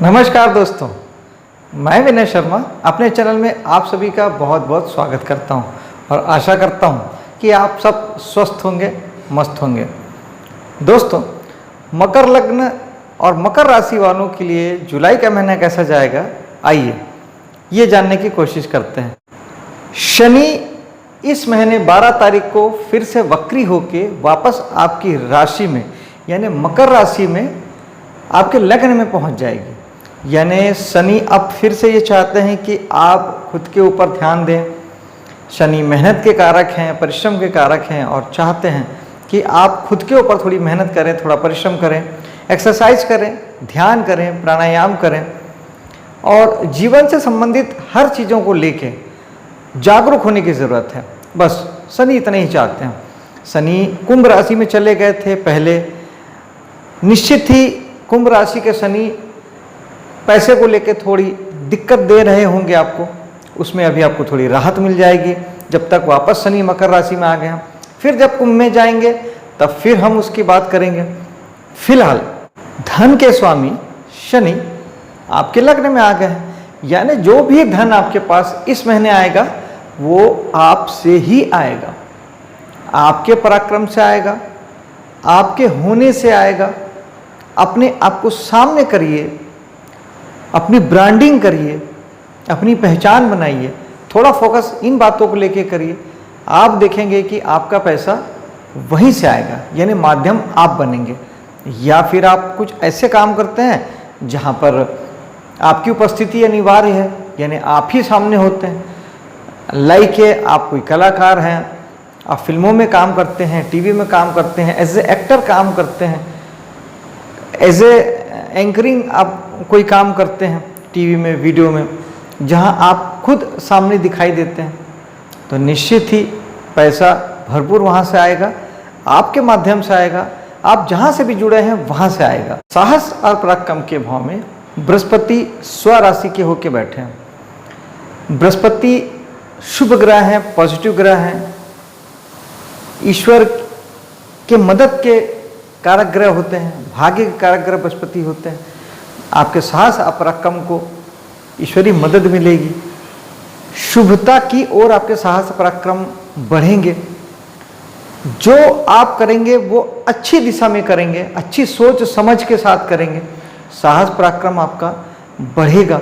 नमस्कार दोस्तों, मैं विनय शर्मा अपने चैनल में आप सभी का बहुत बहुत स्वागत करता हूं और आशा करता हूं कि आप सब स्वस्थ होंगे, मस्त होंगे। दोस्तों, मकर लग्न और मकर राशि वालों के लिए जुलाई का महीना कैसा जाएगा, आइए ये जानने की कोशिश करते हैं। शनि इस महीने 12 तारीख को फिर से वक्री होके वापस आपकी राशि में यानी मकर राशि में आपके लग्न में पहुंच जाएगी। यानी शनि अब फिर से ये चाहते हैं कि आप खुद के ऊपर ध्यान दें। शनि मेहनत के कारक हैं, परिश्रम के कारक हैं और चाहते हैं कि आप खुद के ऊपर थोड़ी मेहनत करें, थोड़ा परिश्रम करें, एक्सरसाइज करें, ध्यान करें, प्राणायाम करें और जीवन से संबंधित हर चीज़ों को लेके जागरूक होने की ज़रूरत है। बस शनि इतना ही चाहते हैं। शनि कुंभ राशि में चले गए थे पहले, निश्चित ही कुंभ राशि के शनि पैसे को लेकर थोड़ी दिक्कत दे रहे होंगे आपको, उसमें अभी आपको थोड़ी राहत मिल जाएगी जब तक वापस शनि मकर राशि में आ गए हैं। फिर जब कुंभ में जाएंगे तब फिर हम उसकी बात करेंगे। फिलहाल धन के स्वामी शनि आपके लग्न में आ गए हैं, यानी जो भी धन आपके पास इस महीने आएगा वो आपसे ही आएगा, आपके पराक्रम से आएगा, आपके होने से आएगा। अपने आप को सामने करिए, अपनी ब्रांडिंग करिए, अपनी पहचान बनाइए, थोड़ा फोकस इन बातों को लेके करिए। आप देखेंगे कि आपका पैसा वहीं से आएगा, यानी माध्यम आप बनेंगे। या फिर आप कुछ ऐसे काम करते हैं जहां पर आपकी उपस्थिति अनिवार्य है, यानी आप ही सामने होते हैं। लाइक है, आप कोई कलाकार हैं, आप फिल्मों में काम करते हैं, टीवी में काम करते हैं, एज ए एक्टर काम करते हैं, एज ए एंकरिंग आप कोई काम करते हैं टीवी में, वीडियो में, जहां आप खुद सामने दिखाई देते हैं, तो निश्चित ही पैसा भरपूर वहां से आएगा, आपके माध्यम से आएगा। आप जहां से भी जुड़े हैं वहां से आएगा। साहस और पराक्रम के भाव में बृहस्पति स्वराशि के होके बैठे हैं। बृहस्पति शुभ ग्रह हैं, पॉजिटिव ग्रह हैं, ईश्वर के मदद के कारक ग्रह होते हैं, भाग्य के कारक ग्रह बृहस्पति होते हैं। आपके साहस और पराक्रम को ईश्वरी मदद मिलेगी, शुभता की ओर आपके साहस पराक्रम बढ़ेंगे। जो आप करेंगे वो अच्छी दिशा में करेंगे, अच्छी सोच समझ के साथ करेंगे, साहस पराक्रम आपका बढ़ेगा।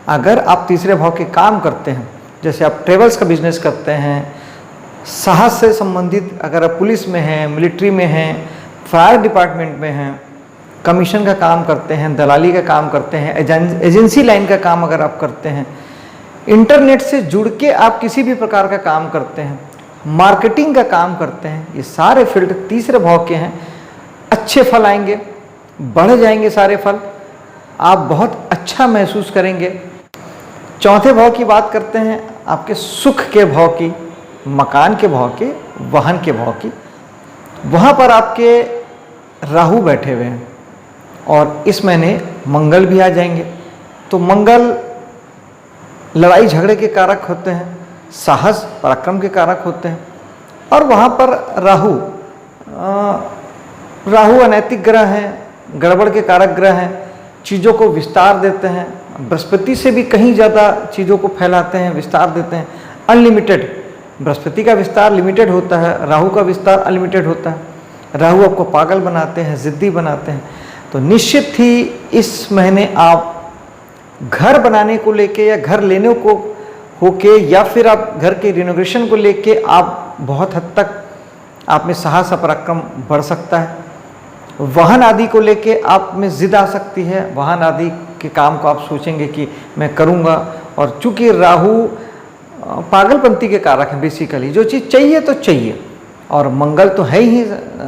अगर आप तीसरे भाव के काम करते हैं, जैसे आप ट्रेवल्स का बिजनेस करते हैं, साहस से संबंधित, अगर आप पुलिस में हैं, मिलिट्री में हैं, फायर डिपार्टमेंट में हैं, कमीशन का काम करते हैं, दलाली का काम करते हैं, एजेंसी लाइन का काम अगर आप करते हैं, इंटरनेट से जुड़ के आप किसी भी प्रकार का काम करते हैं, मार्केटिंग का काम करते हैं, ये सारे फील्ड तीसरे भाव के हैं। अच्छे फल आएंगे, बढ़ जाएंगे सारे फल, आप बहुत अच्छा महसूस करेंगे। चौथे भाव की बात करते हैं, आपके सुख के भाव की, मकान के भाव के, वाहन के भाव की। वहाँ पर आपके राहु बैठे हुए हैं और इस महीने मंगल भी आ जाएंगे। तो मंगल लड़ाई झगड़े के कारक होते हैं, साहस पराक्रम के कारक होते हैं। और वहाँ पर राहु अनैतिक ग्रह हैं, गड़बड़ के कारक ग्रह हैं, चीज़ों को विस्तार देते हैं। बृहस्पति से भी कहीं ज़्यादा चीज़ों को फैलाते हैं, विस्तार देते हैं, अनलिमिटेड। बृहस्पति का विस्तार लिमिटेड होता है, राहु का विस्तार अनलिमिटेड होता है। राहु आपको पागल बनाते हैं, जिद्दी बनाते हैं। तो निश्चित ही इस महीने आप घर बनाने को लेके या घर लेने को होके या फिर आप घर के रिनोवेशन को लेके आप बहुत हद तक आप में साहस पराक्रम बढ़ सकता है। वाहन आदि को लेके आप में जिद आ सकती है, वाहन आदि के काम को आप सोचेंगे कि मैं करूँगा। और चूँकि राहु पागलपंती के कारक हैं, बेसिकली जो चीज़ चाहिए तो चाहिए, और मंगल तो है ही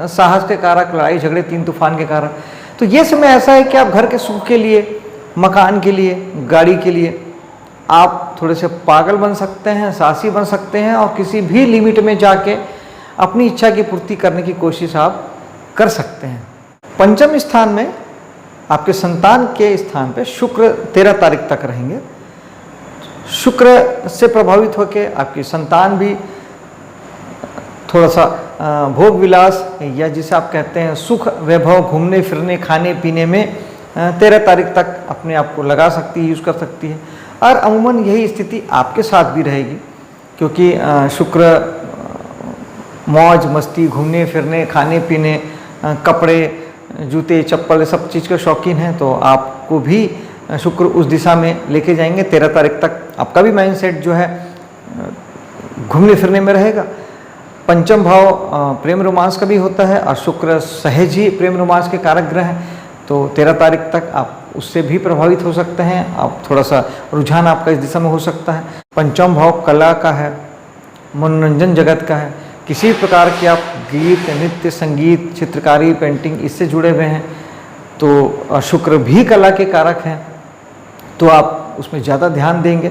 साहस के कारक, लड़ाई झगड़े तीन तूफान के कारक। तो ये समय ऐसा है कि आप घर के सुख के लिए, मकान के लिए, गाड़ी के लिए आप थोड़े से पागल बन सकते हैं, साहसी बन सकते हैं और किसी भी लिमिट में जाके अपनी इच्छा की पूर्ति करने की कोशिश आप कर सकते हैं। पंचम स्थान में आपके संतान के स्थान पे शुक्र 13 तारीख तक रहेंगे। शुक्र से प्रभावित होकर आपकी संतान भी थोड़ा सा भोग विलास या जिसे आप कहते हैं सुख वैभव, घूमने फिरने खाने पीने में 13 तारीख तक अपने आप को लगा सकती है, यूज़ कर सकती है। और अमूमन यही स्थिति आपके साथ भी रहेगी, क्योंकि शुक्र मौज मस्ती, घूमने फिरने, खाने पीने, कपड़े, जूते चप्पल सब चीज़ के शौकीन हैं, तो आपको भी शुक्र उस दिशा में लेके जाएंगे। 13 तारीख तक आपका भी माइंडसेट जो है घूमने फिरने में रहेगा। पंचम भाव प्रेम रोमांस का भी होता है, और शुक्र सहज ही प्रेम रोमांस के कारक ग्रह हैं, तो 13 तारीख तक आप उससे भी प्रभावित हो सकते हैं। आप थोड़ा सा रुझान आपका इस दिशा में हो सकता है। पंचम भाव कला का है, मनोरंजन जगत का है। किसी प्रकार के आप गीत, नृत्य, संगीत, चित्रकारी, पेंटिंग इससे जुड़े हुए हैं, तो शुक्र भी कला के कारक हैं, तो आप उसमें ज़्यादा ध्यान देंगे,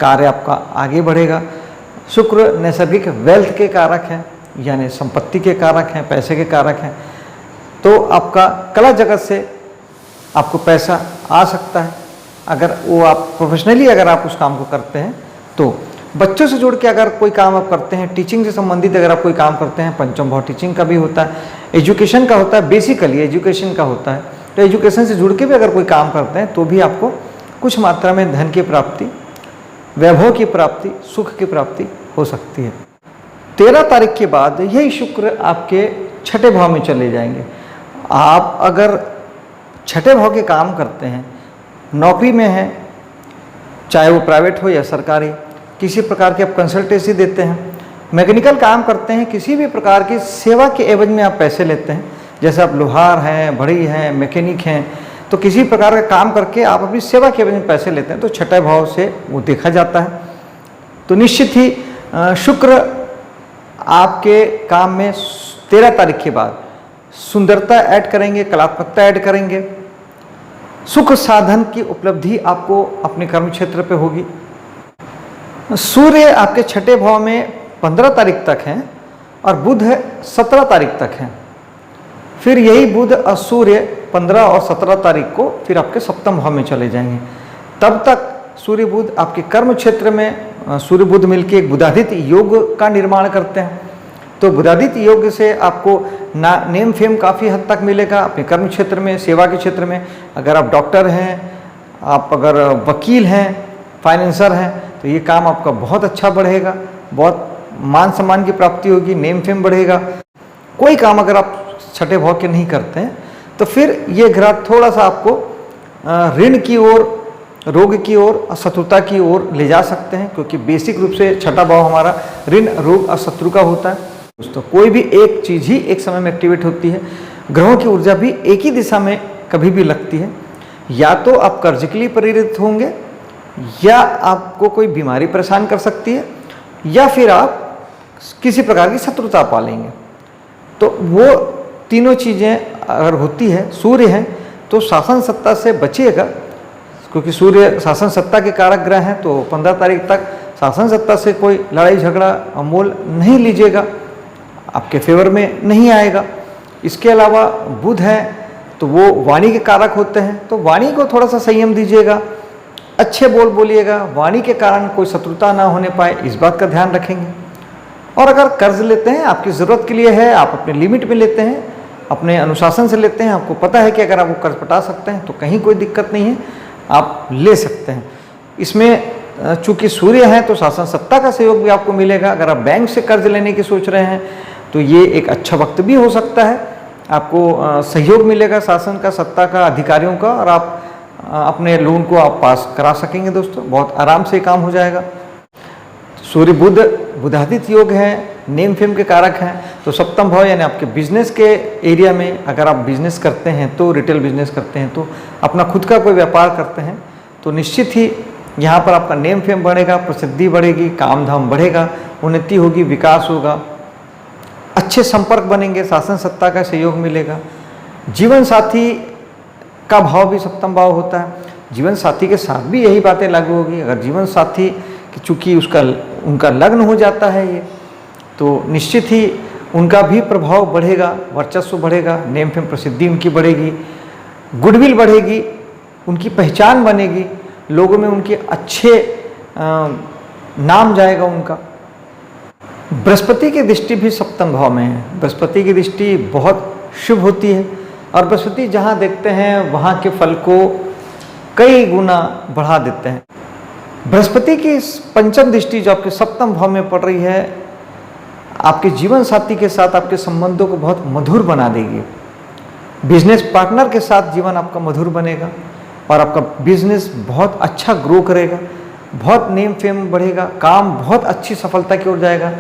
कार्य आपका आगे बढ़ेगा। शुक्र नैसर्गिक वेल्थ के कारक हैं, यानी संपत्ति के कारक हैं, पैसे के कारक हैं, तो आपका कला जगत से आपको पैसा आ सकता है। अगर वो आप प्रोफेशनली अगर आप उस काम को करते हैं, तो बच्चों से जुड़ के अगर कोई काम आप करते हैं, टीचिंग से संबंधित अगर आप कोई काम करते हैं, पंचम भाव टीचिंग का भी होता है, एजुकेशन का होता है, बेसिकली एजुकेशन का होता है, तो एजुकेशन से जुड़ के भी अगर कोई काम करते हैं, तो भी आपको कुछ मात्रा में धन की प्राप्ति, वैभव की प्राप्ति, सुख की प्राप्ति हो सकती है। 13 तारीख के बाद यही शुक्र आपके छठे भाव में चले जाएंगे। आप अगर छठे भाव के काम करते हैं, नौकरी में हैं, चाहे वो प्राइवेट हो या सरकारी, किसी प्रकार की आप कंसल्टेंसी देते हैं, मैकेनिकल काम करते हैं, किसी भी प्रकार की सेवा के एवज में आप पैसे लेते हैं, जैसे आप लोहार हैं, बढ़ई हैं, मैकेनिक हैं, तो किसी प्रकार का काम करके आप अपनी सेवा के एवज में पैसे लेते हैं, तो छठे भाव से वो देखा जाता है। तो निश्चित ही शुक्र आपके काम में 13 तारीख के बाद सुंदरता ऐड करेंगे, कलात्मकता ऐड करेंगे, सुख साधन की उपलब्धि आपको अपने कर्म क्षेत्र पे होगी। सूर्य आपके छठे भाव में 15 तारीख तक हैं, और बुध है 17 तारीख तक हैं। फिर यही बुध और सूर्य 15 और 17 तारीख को फिर आपके सप्तम भाव में चले जाएंगे। तब तक सूर्य बुध आपके कर्म क्षेत्र में सूर्य बुध मिलकर एक बुधादित्य योग का निर्माण करते हैं, तो बुधादित्य योग से आपको नेम फेम काफ़ी हद तक मिलेगा अपने कर्म क्षेत्र में, सेवा के क्षेत्र में। अगर आप डॉक्टर हैं, आप अगर वकील हैं, फाइनेंसर हैं, तो ये काम आपका बहुत अच्छा बढ़ेगा, बहुत मान सम्मान की प्राप्ति होगी, नेम फेम बढ़ेगा। कोई काम अगर आप छठे भाव के नहीं करते हैं, तो फिर ये ग्रह थोड़ा सा आपको ऋण की ओर, रोग की ओर, शत्रुता की ओर ले जा सकते हैं, क्योंकि बेसिक रूप से छठा भाव हमारा ऋण, रोग और शत्रु का होता है। दोस्तों, कोई भी एक चीज़ ही एक समय में एक्टिवेट होती है, ग्रहों की ऊर्जा भी एक ही दिशा में कभी भी लगती है। या तो आप कर्ज के लिए प्रेरित होंगे, या आपको कोई बीमारी परेशान कर सकती है, या फिर आप किसी प्रकार की शत्रुता पालेंगे। तो वो तीनों चीज़ें अगर होती है, सूर्य है तो शासन सत्ता से बचिएगा, क्योंकि सूर्य शासन सत्ता के कारक ग्रह हैं, तो 15 तारीख तक शासन सत्ता से कोई लड़ाई झगड़ा अमूल नहीं लीजिएगा, आपके फेवर में नहीं आएगा। इसके अलावा बुध है तो वो वाणी के कारक होते हैं, तो वाणी को थोड़ा सा संयम दीजिएगा, अच्छे बोल बोलिएगा, वाणी के कारण कोई शत्रुता ना होने पाए, इस बात का ध्यान रखेंगे। और अगर कर्ज लेते हैं, आपकी ज़रूरत के लिए है, आप अपने लिमिट में लेते हैं, अपने अनुशासन से लेते हैं, आपको पता है कि अगर आप वो कर्ज पटा सकते हैं, तो कहीं कोई दिक्कत नहीं है, आप ले सकते हैं। इसमें चूंकि सूर्य है तो शासन सत्ता का सहयोग भी आपको मिलेगा। अगर आप बैंक से कर्ज लेने की सोच रहे हैं, तो ये एक अच्छा वक्त भी हो सकता है, आपको सहयोग मिलेगा शासन का, सत्ता का, अधिकारियों का, और आप अपने लोन को आप पास करा सकेंगे। दोस्तों, बहुत आराम से काम हो जाएगा। सूर्य बुध बुधादित्य योग है, नेम फेम के कारक हैं, तो सप्तम भाव यानी आपके बिजनेस के एरिया में अगर आप बिजनेस करते हैं, तो रिटेल बिजनेस करते हैं, तो अपना खुद का कोई व्यापार करते हैं, तो निश्चित ही यहाँ पर आपका नेम फेम बढ़ेगा, प्रसिद्धि बढ़ेगी, काम धाम बढ़ेगा, उन्नति होगी, विकास होगा, अच्छे संपर्क बनेंगे, शासन सत्ता का सहयोग मिलेगा। जीवन साथी का भाव भी सप्तम भाव होता है, जीवन साथी के साथ भी यही बातें लागू होगी। अगर जीवन साथी चूँकि उनका लग्न हो जाता है ये, तो निश्चित ही उनका भी प्रभाव बढ़ेगा, वर्चस्व बढ़ेगा, नेम फेम प्रसिद्धि उनकी बढ़ेगी, गुडविल बढ़ेगी, उनकी पहचान बनेगी, लोगों में उनके अच्छे नाम जाएगा उनका। बृहस्पति की दृष्टि भी सप्तम भाव में है, बृहस्पति की दृष्टि बहुत शुभ होती है, और बृहस्पति जहाँ देखते हैं वहाँ के फल को कई गुना बढ़ा देते हैं। बृहस्पति की इस पंचम दृष्टि जो आपके सप्तम भाव में पड़ रही है, आपके जीवन साथी के साथ आपके संबंधों को बहुत मधुर बना देगी। बिजनेस पार्टनर के साथ जीवन आपका मधुर बनेगा और आपका बिजनेस बहुत अच्छा ग्रो करेगा, बहुत नेम फेम बढ़ेगा, काम बहुत अच्छी सफलता की ओर जाएगा।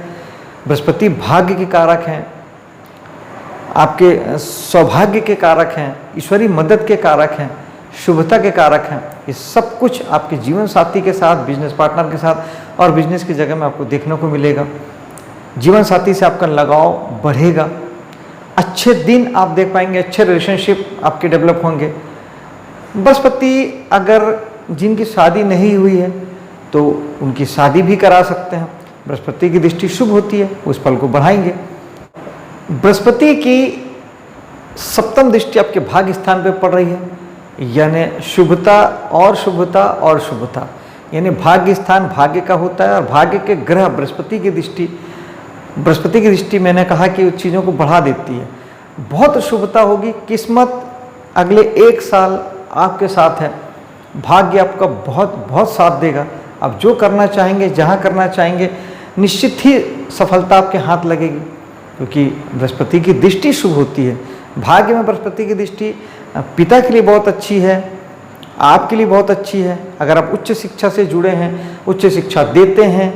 बृहस्पति भाग्य के कारक हैं, आपके सौभाग्य के कारक हैं, ईश्वरीय मदद के कारक हैं, शुभता के कारक हैं। ये सब कुछ आपके जीवन साथी के साथ, बिजनेस पार्टनर के साथ और बिजनेस की जगह में आपको देखने को मिलेगा। जीवन साथी से आपका लगाव बढ़ेगा, अच्छे दिन आप देख पाएंगे, अच्छे रिलेशनशिप आपके डेवलप होंगे। बृहस्पति अगर जिनकी शादी नहीं हुई है तो उनकी शादी भी करा सकते हैं। बृहस्पति की दृष्टि शुभ होती है, उस फल को बढ़ाएंगे। बृहस्पति की सप्तम दृष्टि आपके भाग्य स्थान पे पड़ रही है, यानी शुभता और शुभता और शुभता, यानी भाग्य स्थान भाग्य का होता है और भाग्य के ग्रह बृहस्पति की दृष्टि मैंने कहा कि उस चीज़ों को बढ़ा देती है। बहुत शुभता होगी, किस्मत अगले 1 साल आपके साथ है, भाग्य आपका बहुत बहुत साथ देगा। आप जो करना चाहेंगे, जहाँ करना चाहेंगे, निश्चित ही सफलता आपके हाथ लगेगी, क्योंकि बृहस्पति की दृष्टि शुभ होती है। भाग्य में बृहस्पति की दृष्टि पिता के लिए बहुत अच्छी है, आपके लिए बहुत अच्छी है। अगर आप उच्च शिक्षा से जुड़े हैं, उच्च शिक्षा देते हैं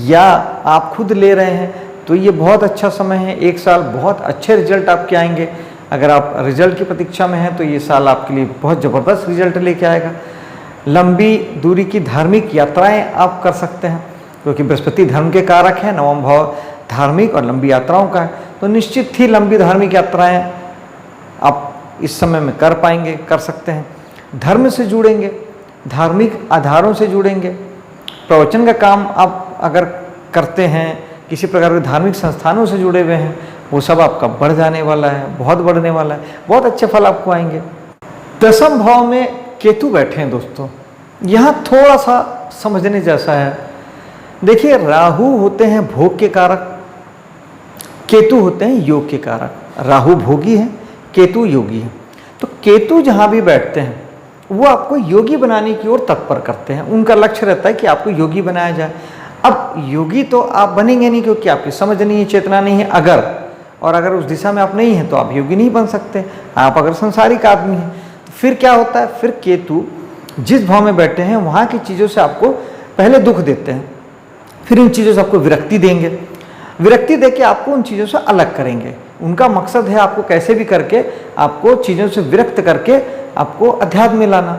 या आप खुद ले रहे हैं तो ये बहुत अच्छा समय है। 1 साल बहुत अच्छे रिजल्ट आपके आएंगे। अगर आप रिजल्ट की प्रतीक्षा में हैं तो ये साल आपके लिए बहुत ज़बरदस्त रिजल्ट लेके आएगा। लंबी दूरी की धार्मिक यात्राएं आप कर सकते हैं, क्योंकि बृहस्पति धर्म के कारक है, नवम भाव धार्मिक और लंबी यात्राओं का है, तो निश्चित ही लंबी धार्मिक यात्राएं आप इस समय में कर पाएंगे, कर सकते हैं। धर्म से जुड़ेंगे, धार्मिक आधारों से जुड़ेंगे, प्रवचन का काम आप अगर करते हैं, किसी प्रकार के धार्मिक संस्थानों से जुड़े हुए हैं, वो सब आपका बढ़ जाने वाला है, बहुत बढ़ने वाला है, बहुत अच्छे फल आपको आएंगे। 10वें भाव में केतु बैठे हैं दोस्तों, यहाँ थोड़ा सा समझने जैसा है। देखिए, राहु होते हैं भोग के कारक, केतु होते हैं योग के कारक। राहु भोगी है, केतु योगी है। तो केतु जहाँ भी बैठते हैं वो आपको योगी बनाने की ओर तत्पर करते हैं। उनका लक्ष्य रहता है कि आपको योगी बनाया जाए। अब योगी तो आप बनेंगे नहीं, क्योंकि आपकी समझ नहीं है, चेतना नहीं है। अगर उस दिशा में आप नहीं हैं तो आप योगी नहीं बन सकते। आप अगर संसारिक आदमी हैं तो फिर क्या होता है, फिर केतु जिस भाव में बैठे हैं वहाँ की चीज़ों से आपको पहले दुख देते हैं, फिर उन चीज़ों से आपको विरक्ति देंगे। विरक्ति देके आपको उन चीज़ों से अलग करेंगे। उनका मकसद है आपको कैसे भी करके आपको चीज़ों से विरक्त करके आपको अध्यात्म में लाना,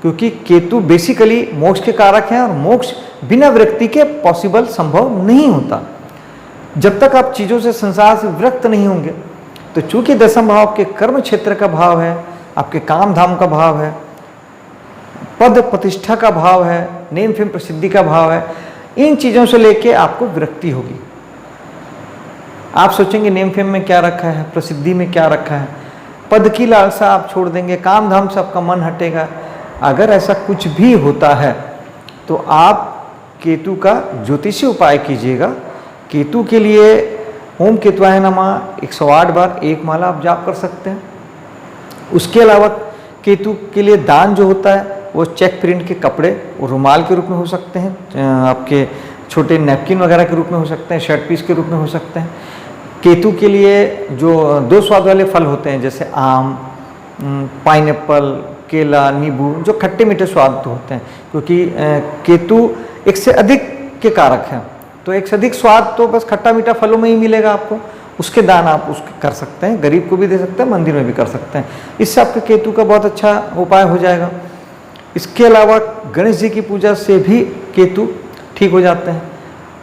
क्योंकि केतु बेसिकली मोक्ष के कारक हैं और मोक्ष बिना विरक्ति के पॉसिबल संभव नहीं होता। जब तक आप चीज़ों से, संसार से विरक्त नहीं होंगे। तो चूंकि 10वां भाव आपके कर्म क्षेत्र का भाव है, आपके काम धाम का भाव है, पद प्रतिष्ठा का भाव है, नेम फेम प्रसिद्धि का भाव है, इन चीज़ों से लेके आपको विरक्ति होगी। आप सोचेंगे नेम फेम में क्या रखा है, प्रसिद्धि में क्या रखा है, पद की लालसा आप छोड़ देंगे, काम धाम से आपका मन हटेगा। अगर ऐसा कुछ भी होता है तो आप केतु का ज्योतिषी उपाय कीजिएगा। केतु के लिए ओम केतुवाय नमः 108 बार 1 माला आप जाप कर सकते हैं। उसके अलावा केतु के लिए दान जो होता है वो चेक प्रिंट के कपड़े, वो रुमाल के रूप में हो सकते हैं, आपके छोटे नैपकिन वगैरह के रूप में हो सकते हैं, शर्ट पीस के रूप में हो सकते हैं। केतु के लिए जो 2 स्वाद वाले फल होते हैं, जैसे आम, पाइनएप्पल, केला, नींबू, जो खट्टे मीठे स्वाद होते हैं, क्योंकि केतु 1 से अधिक के कारक हैं। तो 1 से अधिक स्वाद तो बस खट्टा मीठा फलों में ही मिलेगा आपको। उसके दान आप उसके कर सकते हैं, गरीब को भी दे सकते हैं, मंदिर में भी कर सकते हैं। इससे आपके केतु का बहुत अच्छा उपाय हो जाएगा। इसके अलावा गणेश जी की पूजा से भी केतु ठीक हो जाते हैं।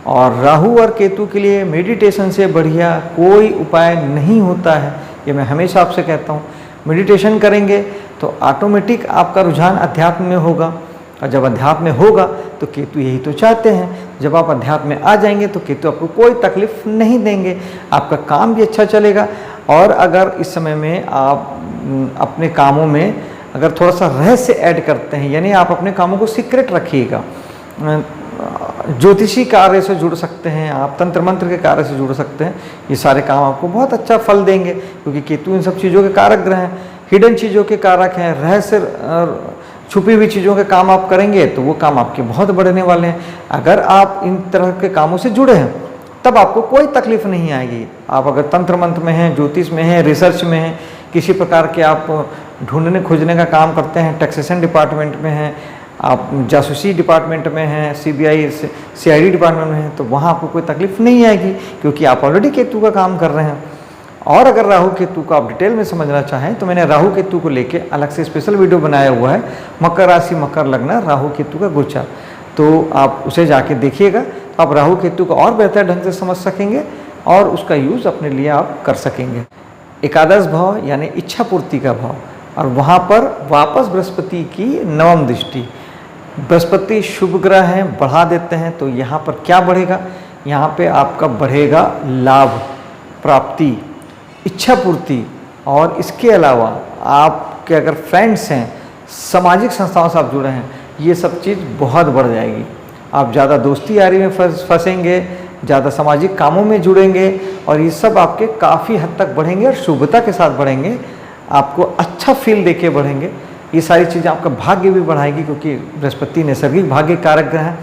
और राहु और केतु के लिए मेडिटेशन से बढ़िया कोई उपाय नहीं होता है, ये मैं हमेशा आपसे कहता हूँ। मेडिटेशन करेंगे तो ऑटोमेटिक आपका रुझान अध्यात्म में होगा, और जब अध्यात्म में होगा तो केतु यही तो चाहते हैं। जब आप अध्यात्म में आ जाएंगे तो केतु आपको कोई तकलीफ नहीं देंगे, आपका काम भी अच्छा चलेगा। और अगर इस समय में आप अपने कामों में अगर थोड़ा सा रहस्य ऐड करते हैं, यानी आप अपने कामों को सीक्रेट रखिएगा, ज्योतिषी कार्य से जुड़ सकते हैं, आप तंत्र मंत्र के कार्य से जुड़ सकते हैं। ये सारे काम आपको बहुत अच्छा फल देंगे, क्योंकि केतु इन सब चीज़ों के कारक ग्रह हैं, हिडन चीज़ों के कारक हैं। रहस्य छुपी हुई चीज़ों के काम आप करेंगे तो वो काम आपके बहुत बढ़ने वाले हैं। अगर आप इन तरह के कामों से जुड़े हैं तब आपको कोई तकलीफ नहीं आएगी। आप अगर तंत्र मंत्र में हैं, ज्योतिष में हैं, रिसर्च में हैं, किसी प्रकार के आप ढूंढने खोजने का काम करते हैं, टैक्सेशन डिपार्टमेंट में हैं, आप जासूसी डिपार्टमेंट में हैं, सीबीआई सीआईडी डिपार्टमेंट में हैं, तो वहाँ आपको कोई तकलीफ नहीं आएगी, क्योंकि आप ऑलरेडी केतु का काम कर रहे हैं। और अगर राहु केतु को आप डिटेल में समझना चाहें तो मैंने राहु केतु को लेके अलग से स्पेशल वीडियो बनाया हुआ है, मकर राशि मकर लग्न राहु केतु का गोचर, तो आप उसे जाके देखिएगा, तो आप राहु केतु को और बेहतर ढंग से समझ सकेंगे और उसका यूज़ अपने लिए आप कर सकेंगे। एकादश भाव यानी इच्छा पूर्ति का भाव, और वहाँ पर वापस बृहस्पति की नवम दृष्टि। बृहस्पति शुभ ग्रह हैं, बढ़ा देते हैं, तो यहाँ पर क्या बढ़ेगा, यहाँ पे आपका बढ़ेगा लाभ, प्राप्ति, इच्छा पूर्ति। और इसके अलावा आपके अगर फ्रेंड्स हैं, सामाजिक संस्थाओं से आप जुड़े हैं, ये सब चीज़ बहुत बढ़ जाएगी। आप ज़्यादा दोस्ती यारी में फंसेंगे, ज़्यादा सामाजिक कामों में जुड़ेंगे, और ये सब आपके काफ़ी हद तक बढ़ेंगे और शुभता के साथ बढ़ेंगे, आपको अच्छा फील देके बढ़ेंगे। ये सारी चीज़ें आपका भाग्य भी बढ़ाएगी, क्योंकि बृहस्पति नैसर्गिक भाग्य कारक ग्रह है।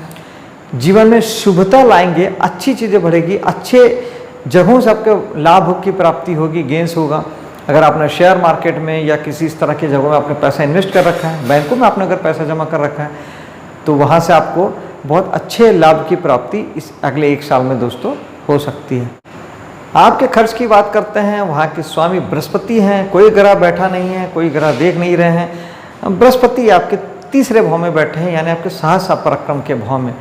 जीवन में शुभता लाएंगे, अच्छी चीज़ें बढ़ेगी, अच्छे जगहों से आपके लाभ की प्राप्ति होगी, गेंस होगा। अगर आपने शेयर मार्केट में या किसी इस तरह की जगहों में आपने पैसा इन्वेस्ट कर रखा है, बैंकों में आपने अगर पैसा जमा कर रखा है, तो वहाँ से आपको बहुत अच्छे लाभ की प्राप्ति इस अगले 1 साल में दोस्तों हो सकती है। आपके खर्च की बात करते हैं, वहाँ के स्वामी बृहस्पति हैं, कोई ग्रह बैठा नहीं है, कोई ग्रह देख नहीं रहे हैं। बृहस्पति आपके तीसरे भाव में बैठे हैं, यानी आपके साहस पराक्रम के भाव में।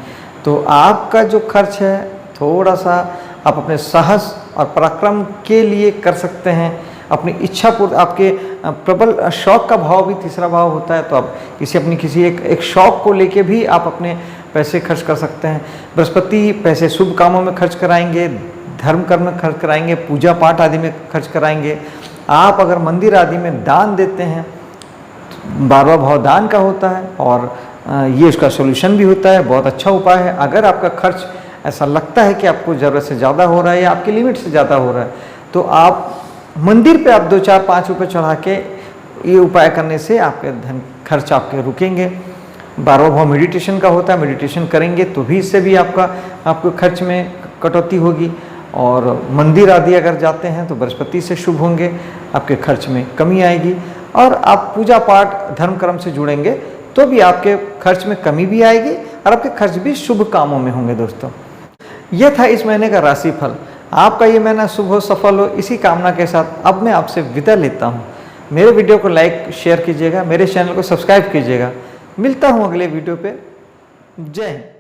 तो आपका जो खर्च है थोड़ा सा आप अपने साहस और पराक्रम के लिए कर सकते हैं, अपनी इच्छा पूर्ति। आपके प्रबल शौक का भाव भी तीसरा भाव होता है, तो आप किसी एक शौक को लेके भी आप अपने पैसे खर्च कर सकते हैं। बृहस्पति पैसे शुभ कामों में खर्च कराएंगे, धर्म कर्म में खर्च कराएंगे, पूजा पाठ आदि में खर्च कराएंगे। आप अगर मंदिर आदि में दान देते हैं, 12वां भाव दान का होता है, और ये उसका सोल्यूशन भी होता है, बहुत अच्छा उपाय है। अगर आपका खर्च ऐसा लगता है कि आपको ज़रूरत से ज़्यादा हो रहा है या आपकी लिमिट से ज़्यादा हो रहा है, तो आप मंदिर पे आप 2, 4, 5 रुपये चढ़ा के ये उपाय करने से आपके धन खर्च आपके रुकेंगे। 12वां भाव मेडिटेशन का होता है, मेडिटेशन करेंगे तो भी इससे भी आपको खर्च में कटौती होगी। और मंदिर आदि अगर जाते हैं तो बृहस्पति से शुभ होंगे, आपके खर्च में कमी आएगी। और आप पूजा पाठ धर्म कर्म से जुड़ेंगे तो भी आपके खर्च में कमी भी आएगी और आपके खर्च भी शुभ कामों में होंगे। दोस्तों, यह था इस महीने का राशिफल। आपका ये महीना शुभ हो, सफल हो, इसी कामना के साथ अब मैं आपसे विदा लेता हूँ। मेरे वीडियो को लाइक शेयर कीजिएगा, मेरे चैनल को सब्सक्राइब कीजिएगा। मिलता हूँ अगले वीडियो पे। जय हिंद।